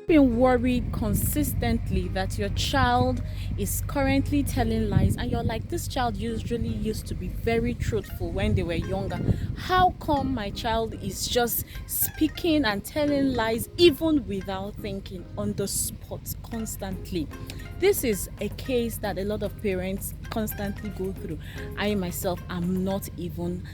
Been worried consistently that your child is currently telling lies and you're like, this child usually used to be very truthful when they were younger, how come my child is just speaking and telling lies even without thinking, on the spot, constantly? This is a case that a lot of parents constantly go through. I myself am not even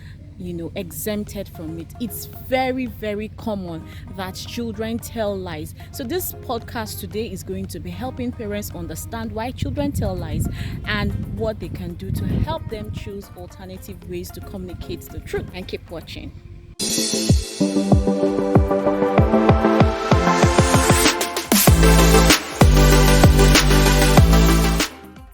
exempted from it. It's very, very common that children tell lies. So this podcast today is going to be helping parents understand why children tell lies and what they can do to help them choose alternative ways to communicate the truth. And keep watching.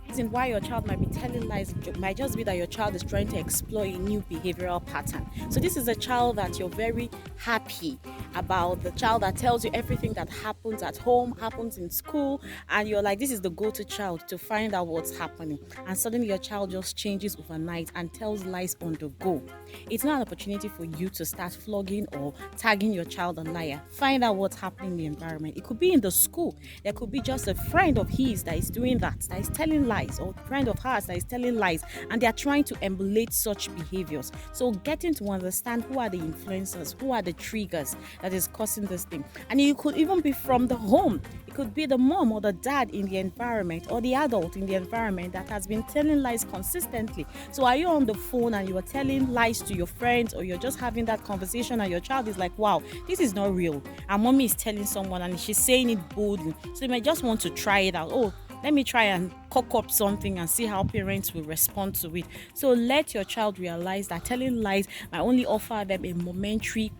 Reason why your child might be telling lies might just be that your child is trying to explore a new behavioral pattern. So this is a child that you're very happy about, the child that tells you everything that happens at home, happens in school, and you're like, this is the go-to child to find out what's happening. And suddenly your child just changes overnight and tells lies on the go. It's not an opportunity for you to start flogging or tagging your child a liar. Find out what's happening in the environment. It could be in the school. There could be just a friend of his that is doing that is telling lies, or a friend of hers that is telling lies, and they are trying to emulate such behaviors. So getting to understand who are the influencers, who are the triggers that is causing this thing. And it could even be from the home. It could be the mom or the dad in the environment, or the adult in the environment that has been telling lies consistently. So are you on the phone and you are telling lies to your friends, or you're just having that conversation and your child is like, wow, this is not real, and mommy is telling someone and she's saying it boldly, so you may just want to try it out. Oh, let me try and cook up something and see how parents will respond to it. So let your child realize that telling lies might only offer them a momentary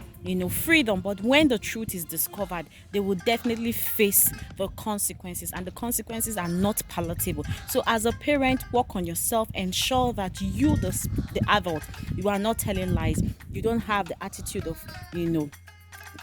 freedom, but when the truth is discovered, they will definitely face the consequences, and the consequences are not palatable. So as a parent, work on yourself, ensure that you, the adult, you are not telling lies. You don't have the attitude of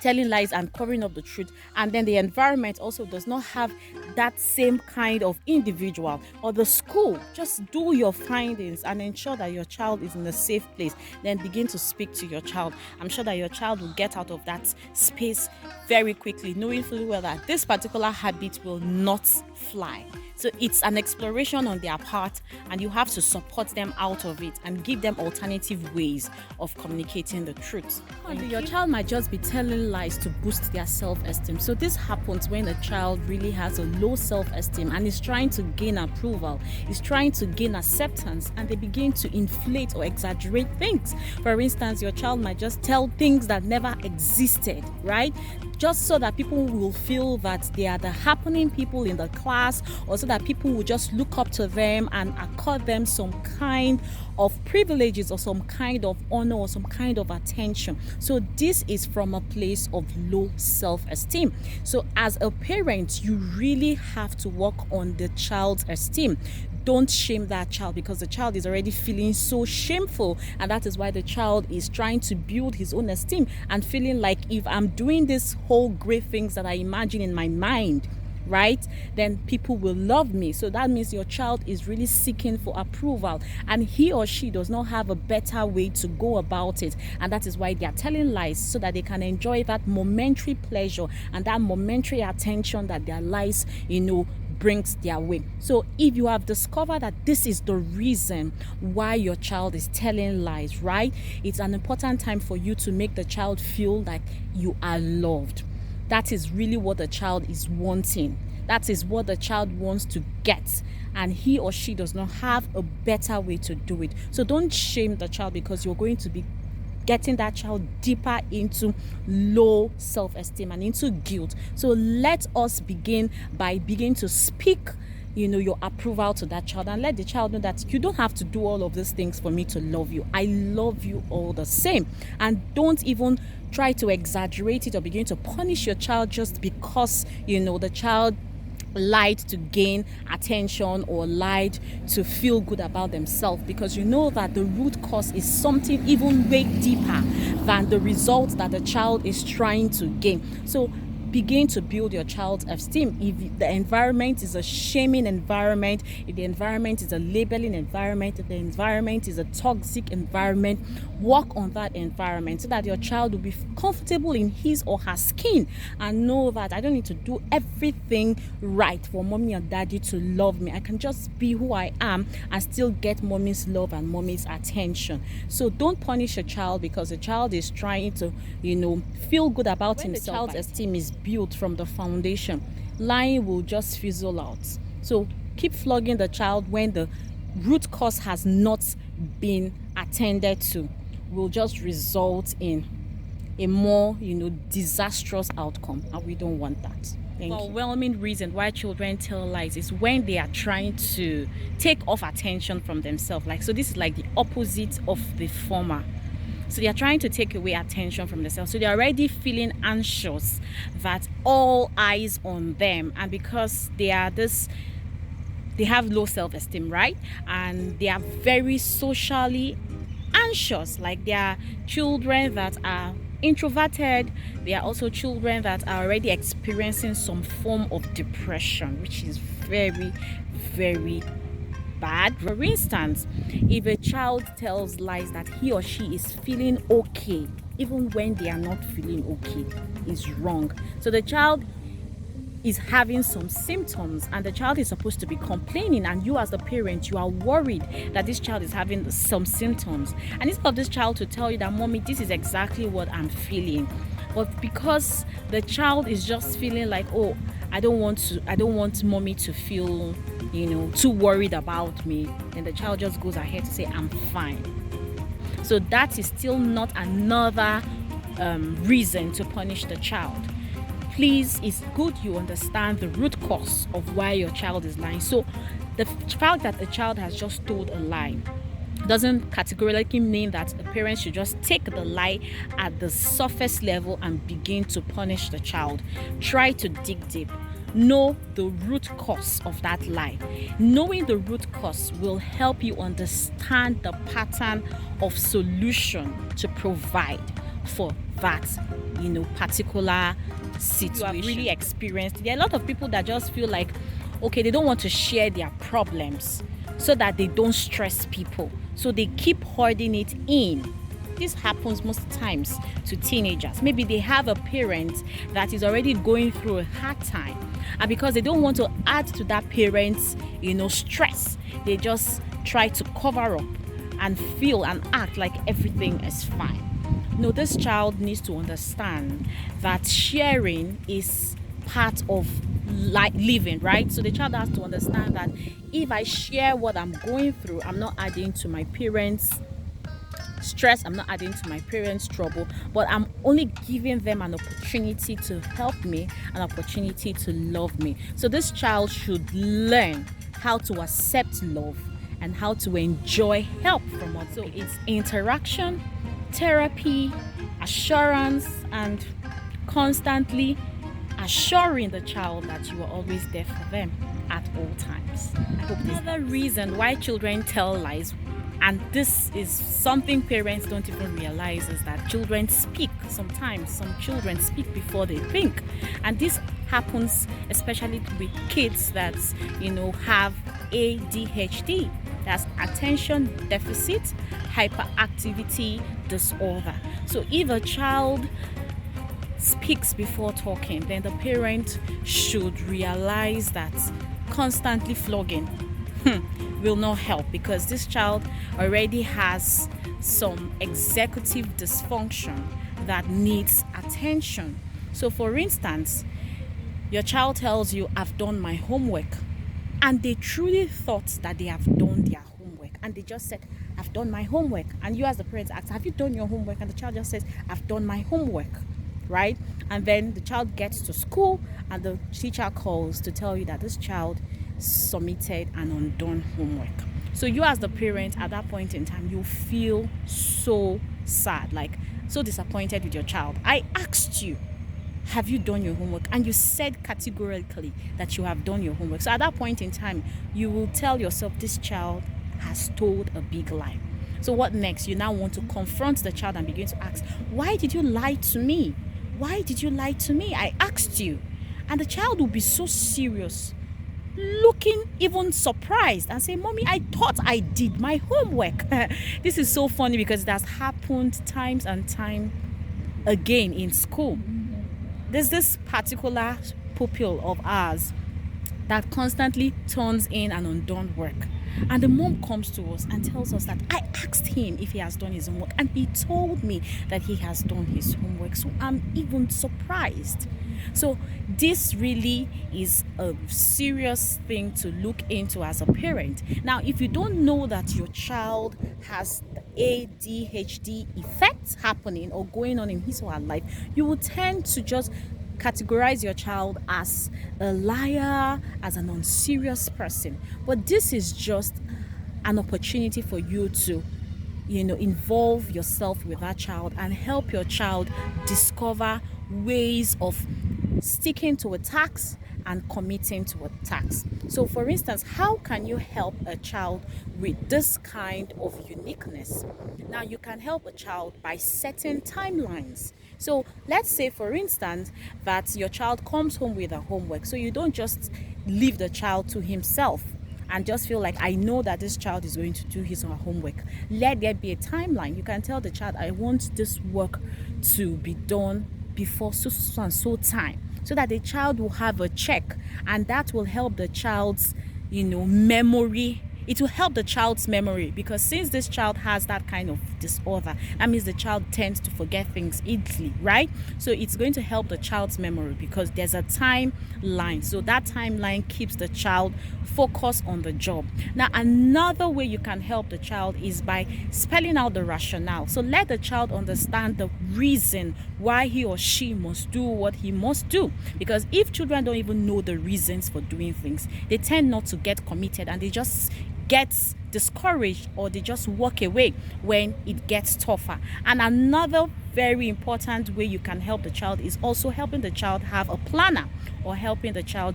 telling lies and covering up the truth, and then the environment also does not have that same kind of individual, or the school. Just do your findings and ensure that your child is in a safe place, then begin to speak to your child. I'm sure that your child will get out of that space very quickly, knowing fully well that this particular habit will not fly. So it's an exploration on their part, and you have to support them out of it and give them alternative ways of communicating the truth. Your child might just be telling lies to boost their self-esteem. So this happens when a child really has a low self-esteem and is trying to gain approval, is trying to gain acceptance, and they begin to inflate or exaggerate things. For instance, your child might just tell things that never existed, right? Just so that people will feel that they are the happening people in the class, or so that people will just look up to them and accord them some kind of privileges or some kind of honor or some kind of attention. So this is from a place of low self-esteem. So as a parent, you really have to work on the child's esteem. Don't shame that child, because the child is already feeling so shameful, and that is why the child is trying to build his own esteem and feeling like, if I'm doing these whole great things that I imagine in my mind, right, then people will love me. So that means your child is really seeking for approval, and he or she does not have a better way to go about it, and that is why they are telling lies, so that they can enjoy that momentary pleasure and that momentary attention that their lies brings their way. So if you have discovered that this is the reason why your child is telling lies, right, it's an important time for you to make the child feel like you are loved. That is really what the child is wanting. That is what the child wants to get, and he or she does not have a better way to do it. So don't shame the child, because you're going to be getting that child deeper into low self-esteem and into guilt. So let us begin to speak your approval to that child, and let the child know that you don't have to do all of these things for me to love you. I love you all the same. And don't even try to exaggerate it or begin to punish your child just because the child lied to gain attention or lied to feel good about themselves, because you know that the root cause is something even way deeper than the result that the child is trying to gain. So begin to build your child's esteem. If the environment is a shaming environment, if the environment is a labeling environment, if the environment is a toxic environment, work on that environment so that your child will be comfortable in his or her skin and know that I don't need to do everything right for mommy and daddy to love me. I can just be who I am and still get mommy's love and mommy's attention. So don't punish a child because a child is trying to, feel good about himself. The child's esteem is built from the foundation. Lying will just fizzle out. So keep flogging the child when the root cause has not been attended to. Will just result in a more, disastrous outcome, and we don't want that. The overwhelming reason why children tell lies is when they are trying to take off attention from themselves. So this is like the opposite of the former. So they are trying to take away attention from themselves. So they're already feeling anxious that all eyes on them, and because they have low self-esteem, right? And they are very socially anxious. Like they are children that are introverted. They are also children that are already experiencing some form of depression, which is very, very bad. For instance, if a child tells lies that he or she is feeling okay, even when they are not feeling okay, is wrong. So the child is having some symptoms and the child is supposed to be complaining, and you as the parent, you are worried that this child is having some symptoms, and instead of this child to tell you that mommy, this is exactly what I'm feeling, but because the child is just feeling like, oh, I don't want mommy to feel too worried about me, and the child just goes ahead to say I'm fine. So that is still not another reason to punish the child. Please, it's good you understand the root cause of why your child is lying. So the fact that a child has just told a lie doesn't categorically mean that the parents should just take the lie at the surface level and begin to punish the child. Try to dig deep. Know the root cause of that lie. Knowing the root cause will help you understand the pattern of solution to provide for that, particular situation. You have really experienced. There are a lot of people that just feel like, okay, they don't want to share their problems so that they don't stress people. So they keep hoarding it in. This happens most times to teenagers. Maybe they have a parent that is already going through a hard time, and because they don't want to add to that parent's, stress, they just try to cover up and feel and act like everything is fine. No, this child needs to understand that sharing is part of living, right? So the child has to understand that if I share what I'm going through, I'm not adding to my parents' stress, I'm not adding to my parents' trouble, but I'm only giving them an opportunity to help me, an opportunity to love me. So this child should learn how to accept love and how to enjoy help from others. So it's interaction, therapy, assurance, and constantly assuring the child that you are always there for them at all times. I hope this. Another reason why children tell lies, and this is something parents don't even realize, is that children speak. Sometimes some children speak before they think, and this happens especially with kids that have ADHD. That's attention deficit hyperactivity disorder. So if a child speaks before talking, then the parent should realize that constantly flogging will not help, because this child already has some executive dysfunction that needs attention. So for instance, your child tells you, I've done my homework, and they truly thought that they have done their homework, and they just said, I've done my homework, and you as the parent ask, have you done your homework? And the child just says, I've done my homework, right? And then the child gets to school and the teacher calls to tell you that this child submitted an undone homework. So you as the parent at that point in time, you feel so sad, like so disappointed with your child. I asked you, have you done your homework? And you said categorically that you have done your homework. So at that point in time, you will tell yourself, this child has told a big lie. So what next? You now want to confront the child and begin to ask, why did you lie to me? why did you lie to me? I asked you. And the child will be so serious, looking even surprised and say, Mommy, I thought I did my homework. This is so funny because it has happened times and time again in school. There's this particular pupil of ours that constantly turns in an undone work. And the mom comes to us and tells us that I asked him if he has done his homework and he told me that he has done his homework. So I'm even surprised. So this really is a serious thing to look into as a parent. Now, if you don't know that your child has ADHD effects happening or going on in his or her life, you will tend to just categorize your child as a liar, as an unserious person. But this is just an opportunity for you to, involve yourself with that child and help your child discover ways of sticking to a task and committing to a task. So for instance, how can you help a child with this kind of uniqueness? Now, you can help a child by setting timelines. So let's say, for instance, that your child comes home with a homework. So you don't just leave the child to himself and just feel like, I know that this child is going to do his or her homework. Let there be a timeline. You can tell the child, I want this work to be done before so and so time, so that the child will have a check, and that will help the child's memory. It will help the child's memory, because since this child has that kind of disorder, that means the child tends to forget things easily, right? So it's going to help the child's memory because there's a timeline. So that timeline keeps the child focused on the job. Now, another way you can help the child is by spelling out the rationale. So let the child understand the reason why he or she must do what he must do. Because if children don't even know the reasons for doing things, they tend not to get committed and they just get discouraged, or they just walk away when it gets tougher. And another very important way you can help the child is also helping the child have a planner, or helping the child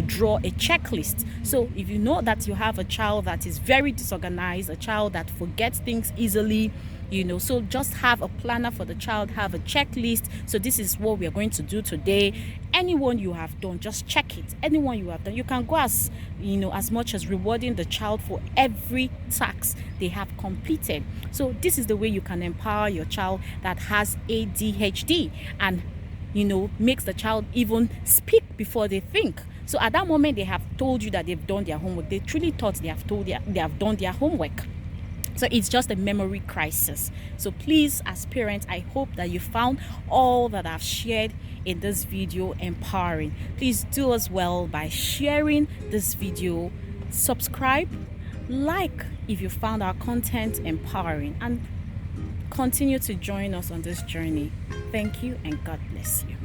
draw a checklist. So if you know that you have a child that is very disorganized, a child that forgets things easily, so just have a planner for the child, have a checklist. So this is what we are going to do today. Anyone you have done, just check it. Anyone you have done, you can go as much as rewarding the child for every task they have completed. So this is the way you can empower your child that has ADHD, and makes the child even speak before they think. So at that moment, they have told you that they've done their homework. They truly thought they have done their homework. So it's just a memory crisis. So please, as parents, I hope that you found all that I've shared in this video empowering. Please do as well by sharing this video, subscribe, like if you found our content empowering, and continue to join us on this journey. Thank you, and God bless you.